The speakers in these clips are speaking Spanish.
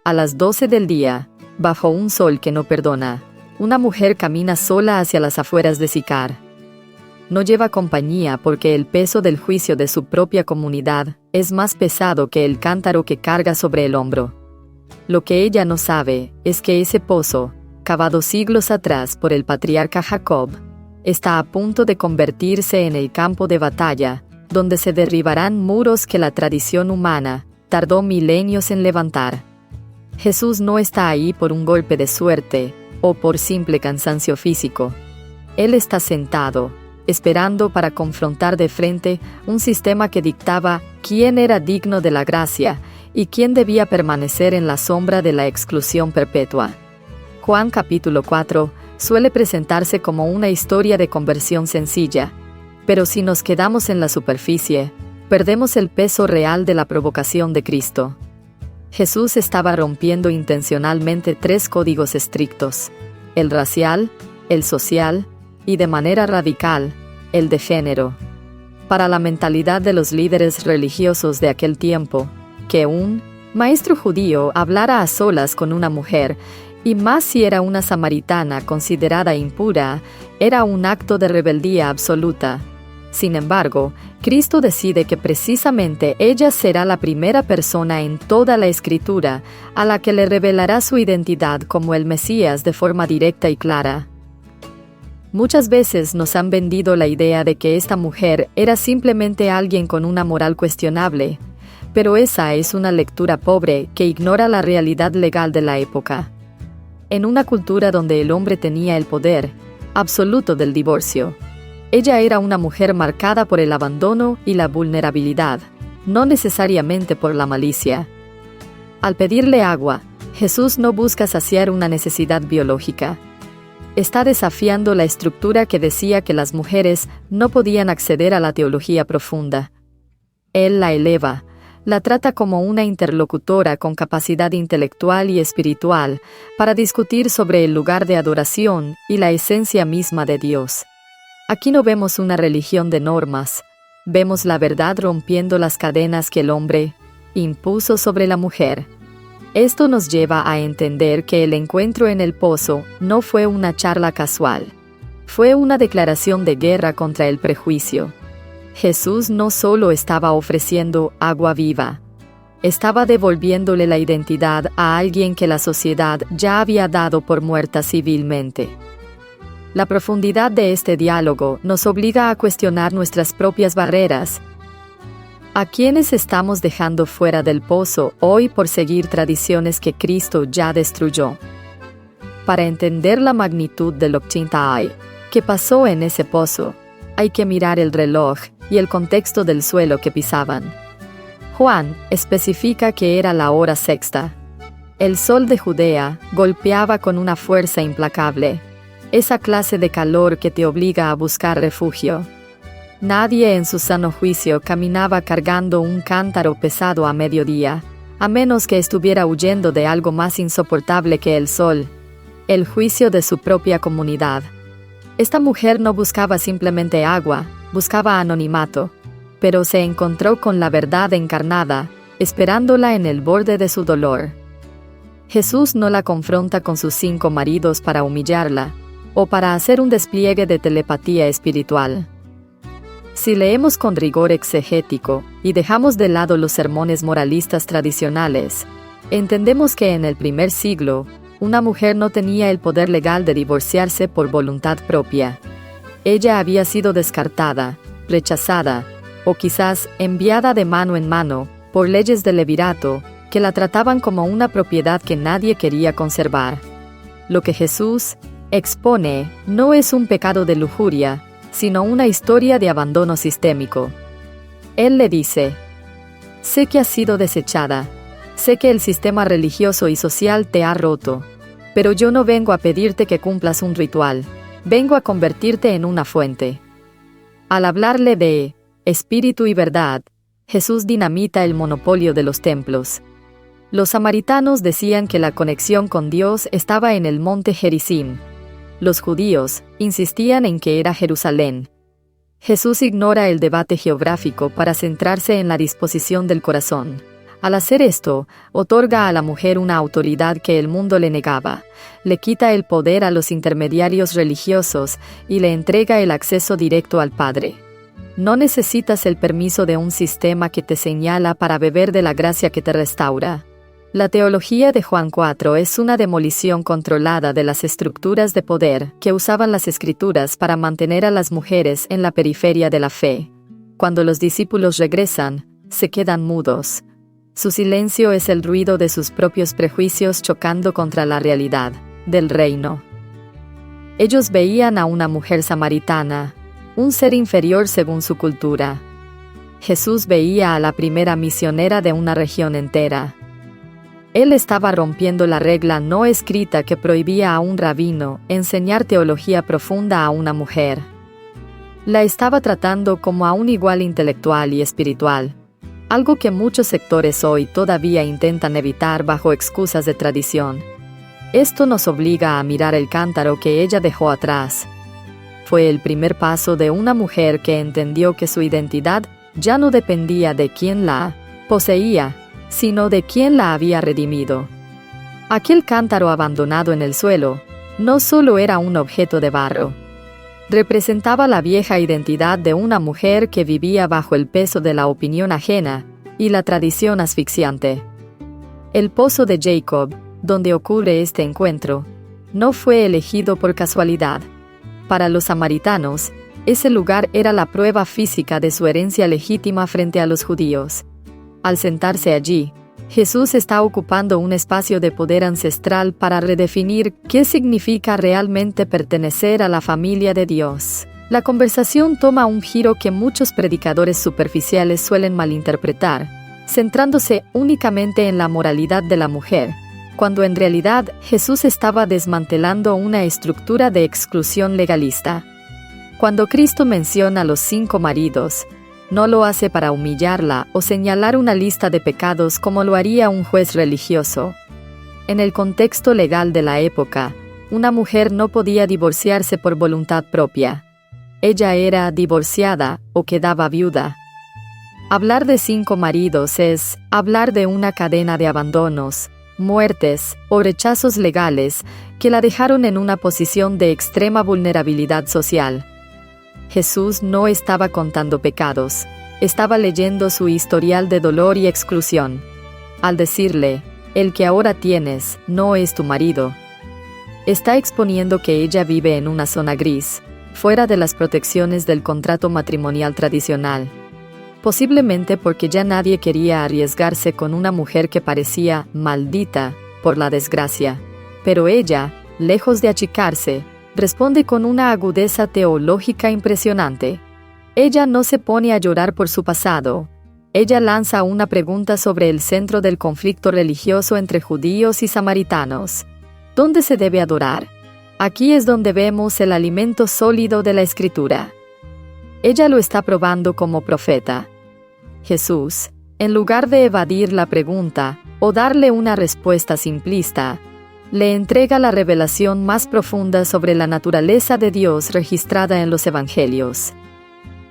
A las 12 del día, bajo un sol que no perdona, una mujer camina sola hacia las afueras de Sicar. No lleva compañía porque el peso del juicio de su propia comunidad es más pesado que el cántaro que carga sobre el hombro. Lo que ella no sabe es que ese pozo, cavado siglos atrás por el patriarca Jacob, está a punto de convertirse en el campo de batalla, donde se derribarán muros que la tradición humana tardó milenios en levantar. Jesús no está ahí por un golpe de suerte o por simple cansancio físico. Él está sentado, esperando para confrontar de frente un sistema que dictaba quién era digno de la gracia y quién debía permanecer en la sombra de la exclusión perpetua. Juan capítulo 4 suele presentarse como una historia de conversión sencilla, pero si nos quedamos en la superficie, perdemos el peso real de la provocación de Cristo. Jesús estaba rompiendo intencionalmente 3 códigos estrictos: el racial, el social y, de manera radical, el de género. Para la mentalidad de los líderes religiosos de aquel tiempo, que un maestro judío hablara a solas con una mujer, y más si era una samaritana considerada impura, era un acto de rebeldía absoluta. Sin embargo, Cristo decide que precisamente ella será la primera persona en toda la Escritura a la que le revelará su identidad como el Mesías de forma directa y clara. Muchas veces nos han vendido la idea de que esta mujer era simplemente alguien con una moral cuestionable, pero esa es una lectura pobre que ignora la realidad legal de la época. En una cultura donde el hombre tenía el poder absoluto del divorcio, ella era una mujer marcada por el abandono y la vulnerabilidad, no necesariamente por la malicia. Al pedirle agua, Jesús no busca saciar una necesidad biológica. Está desafiando la estructura que decía que las mujeres no podían acceder a la teología profunda. Él la eleva, la trata como una interlocutora con capacidad intelectual y espiritual para discutir sobre el lugar de adoración y la esencia misma de Dios. Aquí no vemos una religión de normas, vemos la verdad rompiendo las cadenas que el hombre impuso sobre la mujer. Esto nos lleva a entender que el encuentro en el pozo no fue una charla casual, fue una declaración de guerra contra el prejuicio. Jesús no solo estaba ofreciendo agua viva, estaba devolviéndole la identidad a alguien que la sociedad ya había dado por muerta civilmente. La profundidad de este diálogo nos obliga a cuestionar nuestras propias barreras. ¿A quiénes estamos dejando fuera del pozo hoy por seguir tradiciones que Cristo ya destruyó? Para entender la magnitud de lo que pasó en ese pozo, hay que mirar el reloj y el contexto del suelo que pisaban. Juan especifica que era la hora sexta. El sol de Judea golpeaba con una fuerza implacable, esa clase de calor que te obliga a buscar refugio. Nadie en su sano juicio caminaba cargando un cántaro pesado a mediodía, a menos que estuviera huyendo de algo más insoportable que el sol, el juicio de su propia comunidad. Esta mujer no buscaba simplemente agua, buscaba anonimato, pero se encontró con la verdad encarnada, esperándola en el borde de su dolor. Jesús no la confronta con sus 5 maridos para humillarla, o para hacer un despliegue de telepatía espiritual. Si leemos con rigor exegético y dejamos de lado los sermones moralistas tradicionales, entendemos que en el primer siglo, una mujer no tenía el poder legal de divorciarse por voluntad propia. Ella había sido descartada, rechazada, o quizás enviada de mano en mano por leyes del levirato que la trataban como una propiedad que nadie quería conservar. Lo que Jesús expone no es un pecado de lujuria, sino una historia de abandono sistémico. Él le dice: sé que has sido desechada, sé que el sistema religioso y social te ha roto, pero yo no vengo a pedirte que cumplas un ritual, vengo a convertirte en una fuente. Al hablarle de espíritu y verdad, Jesús dinamita el monopolio de los templos. Los samaritanos decían que la conexión con Dios estaba en el monte Gerizim. Los judíos insistían en que era Jerusalén. Jesús ignora el debate geográfico para centrarse en la disposición del corazón. Al hacer esto, otorga a la mujer una autoridad que el mundo le negaba, le quita el poder a los intermediarios religiosos y le entrega el acceso directo al Padre. No necesitas el permiso de un sistema que te señala para beber de la gracia que te restaura. La teología de Juan 4 es una demolición controlada de las estructuras de poder que usaban las Escrituras para mantener a las mujeres en la periferia de la fe. Cuando los discípulos regresan, se quedan mudos. Su silencio es el ruido de sus propios prejuicios chocando contra la realidad del reino. Ellos veían a una mujer samaritana, un ser inferior según su cultura. Jesús veía a la primera misionera de una región entera. Él estaba rompiendo la regla no escrita que prohibía a un rabino enseñar teología profunda a una mujer. La estaba tratando como a un igual intelectual y espiritual, algo que muchos sectores hoy todavía intentan evitar bajo excusas de tradición. Esto nos obliga a mirar el cántaro que ella dejó atrás. Fue el primer paso de una mujer que entendió que su identidad ya no dependía de quién la poseía, sino de quién la había redimido. Aquel cántaro abandonado en el suelo no solo era un objeto de barro. Representaba la vieja identidad de una mujer que vivía bajo el peso de la opinión ajena y la tradición asfixiante. El pozo de Jacob, donde ocurre este encuentro, no fue elegido por casualidad. Para los samaritanos, ese lugar era la prueba física de su herencia legítima frente a los judíos. Al sentarse allí, Jesús está ocupando un espacio de poder ancestral para redefinir qué significa realmente pertenecer a la familia de Dios. La conversación toma un giro que muchos predicadores superficiales suelen malinterpretar, centrándose únicamente en la moralidad de la mujer, cuando en realidad Jesús estaba desmantelando una estructura de exclusión legalista. Cuando Cristo menciona los 5 maridos, no lo hace para humillarla o señalar una lista de pecados como lo haría un juez religioso. En el contexto legal de la época, una mujer no podía divorciarse por voluntad propia. Ella era divorciada o quedaba viuda. Hablar de 5 maridos es hablar de una cadena de abandonos, muertes o rechazos legales que la dejaron en una posición de extrema vulnerabilidad social. Jesús no estaba contando pecados, estaba leyendo su historial de dolor y exclusión. Al decirle, el que ahora tienes no es tu marido, está exponiendo que ella vive en una zona gris, fuera de las protecciones del contrato matrimonial tradicional. Posiblemente porque ya nadie quería arriesgarse con una mujer que parecía maldita por la desgracia. Pero ella, lejos de achicarse, responde con una agudeza teológica impresionante. Ella no se pone a llorar por su pasado. Ella lanza una pregunta sobre el centro del conflicto religioso entre judíos y samaritanos. ¿Dónde se debe adorar? Aquí es donde vemos el alimento sólido de la Escritura. Ella lo está probando como profeta. Jesús, en lugar de evadir la pregunta o darle una respuesta simplista, le entrega la revelación más profunda sobre la naturaleza de Dios registrada en los Evangelios.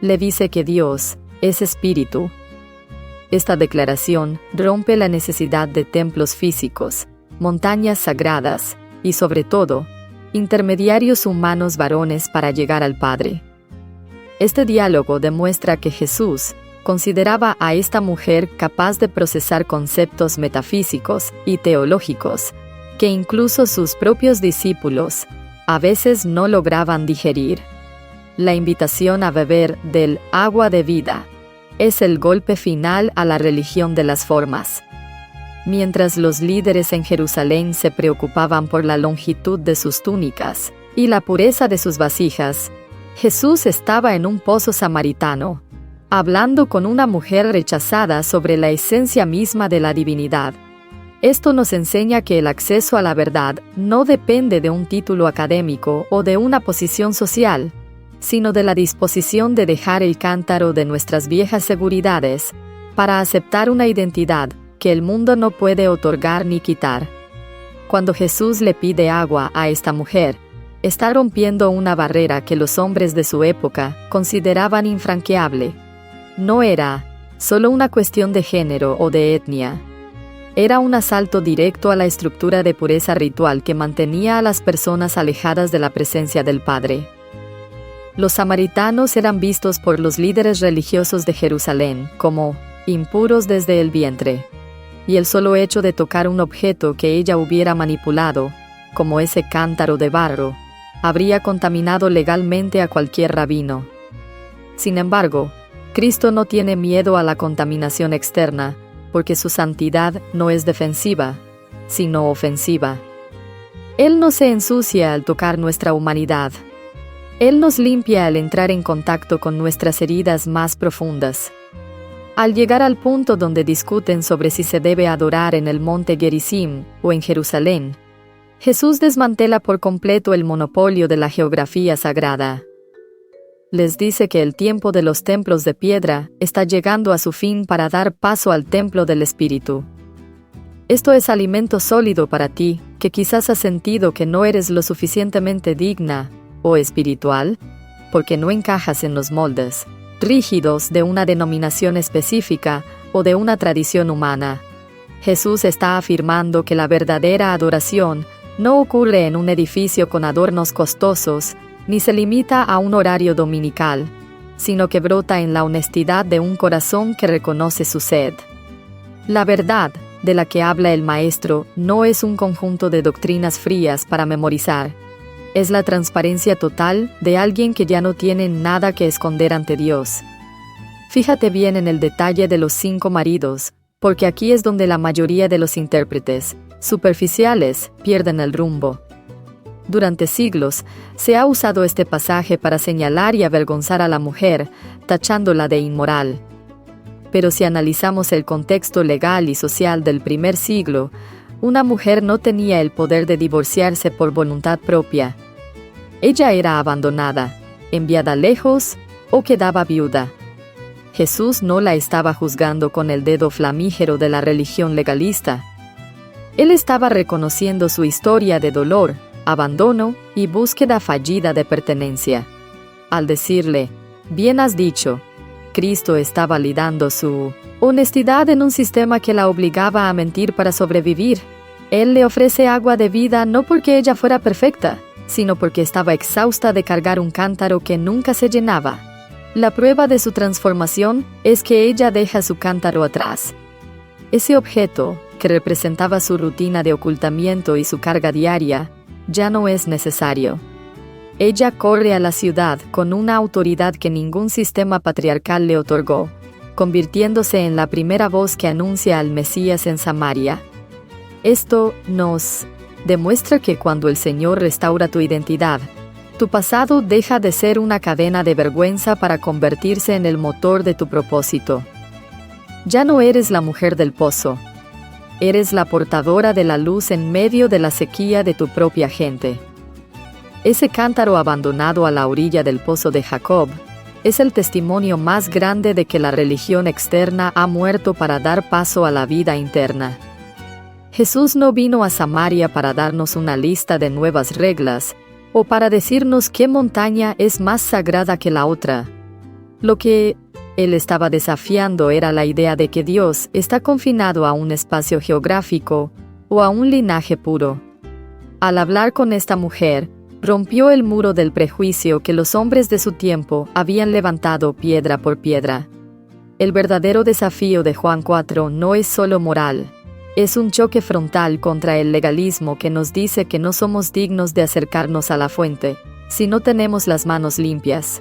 Le dice que Dios es espíritu. Esta declaración rompe la necesidad de templos físicos, montañas sagradas y, sobre todo, intermediarios humanos varones para llegar al Padre. Este diálogo demuestra que Jesús consideraba a esta mujer capaz de procesar conceptos metafísicos y teológicos que incluso sus propios discípulos a veces no lograban digerir. La invitación a beber del agua de vida es el golpe final a la religión de las formas. Mientras los líderes en Jerusalén se preocupaban por la longitud de sus túnicas y la pureza de sus vasijas, Jesús estaba en un pozo samaritano, hablando con una mujer rechazada sobre la esencia misma de la divinidad. Esto nos enseña que el acceso a la verdad no depende de un título académico o de una posición social, sino de la disposición de dejar el cántaro de nuestras viejas seguridades para aceptar una identidad que el mundo no puede otorgar ni quitar. Cuando Jesús le pide agua a esta mujer, está rompiendo una barrera que los hombres de su época consideraban infranqueable. No era solo una cuestión de género o de etnia. Era un asalto directo a la estructura de pureza ritual que mantenía a las personas alejadas de la presencia del Padre. Los samaritanos eran vistos por los líderes religiosos de Jerusalén como impuros desde el vientre, y el solo hecho de tocar un objeto que ella hubiera manipulado, como ese cántaro de barro, habría contaminado legalmente a cualquier rabino. Sin embargo, Cristo no tiene miedo a la contaminación externa, porque su santidad no es defensiva, sino ofensiva. Él no se ensucia al tocar nuestra humanidad. Él nos limpia al entrar en contacto con nuestras heridas más profundas. Al llegar al punto donde discuten sobre si se debe adorar en el monte Gerizim o en Jerusalén, Jesús desmantela por completo el monopolio de la geografía sagrada. Les dice que el tiempo de los templos de piedra está llegando a su fin para dar paso al templo del Espíritu. Esto es alimento sólido para ti, que quizás has sentido que no eres lo suficientemente digna o espiritual, porque no encajas en los moldes rígidos de una denominación específica o de una tradición humana. Jesús está afirmando que la verdadera adoración no ocurre en un edificio con adornos costosos, ni se limita a un horario dominical, sino que brota en la honestidad de un corazón que reconoce su sed. La verdad, de la que habla el Maestro, no es un conjunto de doctrinas frías para memorizar. Es la transparencia total de alguien que ya no tiene nada que esconder ante Dios. Fíjate bien en el detalle de los 5 maridos, porque aquí es donde la mayoría de los intérpretes superficiales pierden el rumbo. Durante siglos, se ha usado este pasaje para señalar y avergonzar a la mujer, tachándola de inmoral. Pero si analizamos el contexto legal y social del primer siglo, una mujer no tenía el poder de divorciarse por voluntad propia. Ella era abandonada, enviada lejos o quedaba viuda. Jesús no la estaba juzgando con el dedo flamígero de la religión legalista. Él estaba reconociendo su historia de dolor, abandono y búsqueda fallida de pertenencia. Al decirle, bien has dicho, Cristo está validando su honestidad en un sistema que la obligaba a mentir para sobrevivir. Él le ofrece agua de vida no porque ella fuera perfecta, sino porque estaba exhausta de cargar un cántaro que nunca se llenaba. La prueba de su transformación es que ella deja su cántaro atrás. Ese objeto, que representaba su rutina de ocultamiento y su carga diaria, ya no es necesario. Ella corre a la ciudad con una autoridad que ningún sistema patriarcal le otorgó, convirtiéndose en la primera voz que anuncia al Mesías en Samaria. Esto nos demuestra que cuando el Señor restaura tu identidad, tu pasado deja de ser una cadena de vergüenza para convertirse en el motor de tu propósito. Ya no eres la mujer del pozo. Eres la portadora de la luz en medio de la sequía de tu propia gente. Ese cántaro abandonado a la orilla del pozo de Jacob es el testimonio más grande de que la religión externa ha muerto para dar paso a la vida interna. Jesús no vino a Samaria para darnos una lista de nuevas reglas o para decirnos qué montaña es más sagrada que la otra. Lo que Él estaba desafiando era la idea de que Dios está confinado a un espacio geográfico o a un linaje puro. Al hablar con esta mujer, rompió el muro del prejuicio que los hombres de su tiempo habían levantado piedra por piedra. El verdadero desafío de Juan 4 no es solo moral, es un choque frontal contra el legalismo que nos dice que no somos dignos de acercarnos a la fuente si no tenemos las manos limpias.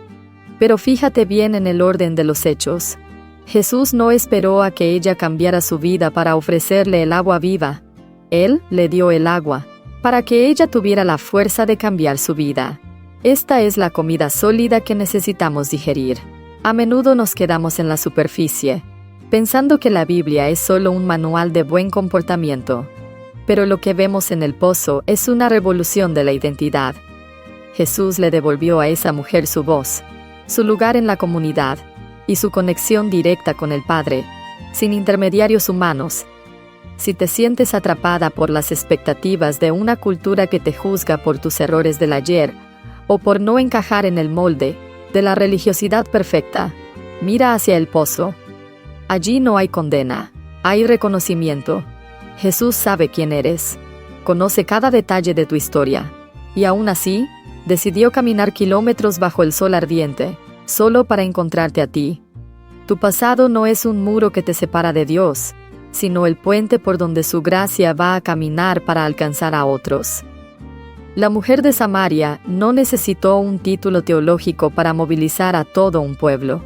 Pero fíjate bien en el orden de los hechos. Jesús no esperó a que ella cambiara su vida para ofrecerle el agua viva. Él le dio el agua, para que ella tuviera la fuerza de cambiar su vida. Esta es la comida sólida que necesitamos digerir. A menudo nos quedamos en la superficie, pensando que la Biblia es solo un manual de buen comportamiento. Pero lo que vemos en el pozo es una revolución de la identidad. Jesús le devolvió a esa mujer su voz, su lugar en la comunidad y su conexión directa con el Padre, sin intermediarios humanos. Si te sientes atrapada por las expectativas de una cultura que te juzga por tus errores del ayer o por no encajar en el molde de la religiosidad perfecta, mira hacia el pozo. Allí no hay condena, hay reconocimiento. Jesús sabe quién eres, conoce cada detalle de tu historia, y aún así, decidió caminar kilómetros bajo el sol ardiente, solo para encontrarte a ti. Tu pasado no es un muro que te separa de Dios, sino el puente por donde su gracia va a caminar para alcanzar a otros. La mujer de Samaria no necesitó un título teológico para movilizar a todo un pueblo.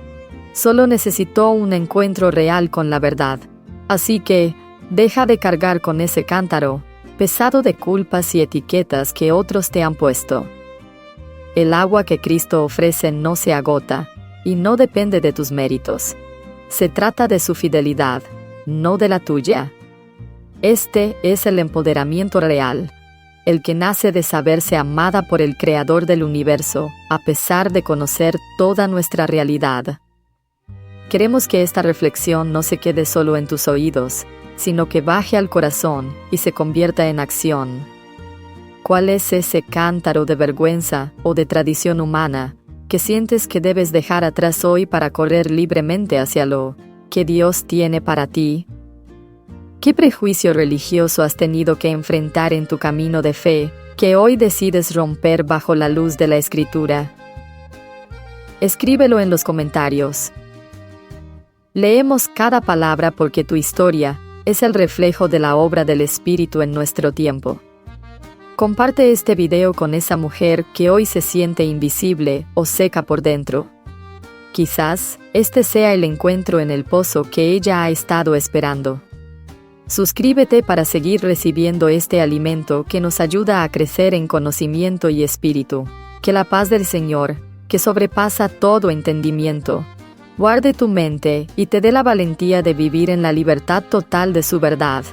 Solo necesitó un encuentro real con la verdad. Así que, deja de cargar con ese cántaro, pesado de culpas y etiquetas que otros te han puesto. El agua que Cristo ofrece no se agota, y no depende de tus méritos. Se trata de su fidelidad, no de la tuya. Este es el empoderamiento real, el que nace de saberse amada por el Creador del universo, a pesar de conocer toda nuestra realidad. Queremos que esta reflexión no se quede solo en tus oídos, sino que baje al corazón y se convierta en acción. ¿Cuál es ese cántaro de vergüenza o de tradición humana que sientes que debes dejar atrás hoy para correr libremente hacia lo que Dios tiene para ti? ¿Qué prejuicio religioso has tenido que enfrentar en tu camino de fe que hoy decides romper bajo la luz de la Escritura? Escríbelo en los comentarios. Leemos cada palabra porque tu historia es el reflejo de la obra del Espíritu en nuestro tiempo. Comparte este video con esa mujer que hoy se siente invisible o seca por dentro. Quizás este sea el encuentro en el pozo que ella ha estado esperando. Suscríbete para seguir recibiendo este alimento que nos ayuda a crecer en conocimiento y espíritu. Que la paz del Señor, que sobrepasa todo entendimiento, guarde tu mente y te dé la valentía de vivir en la libertad total de su verdad.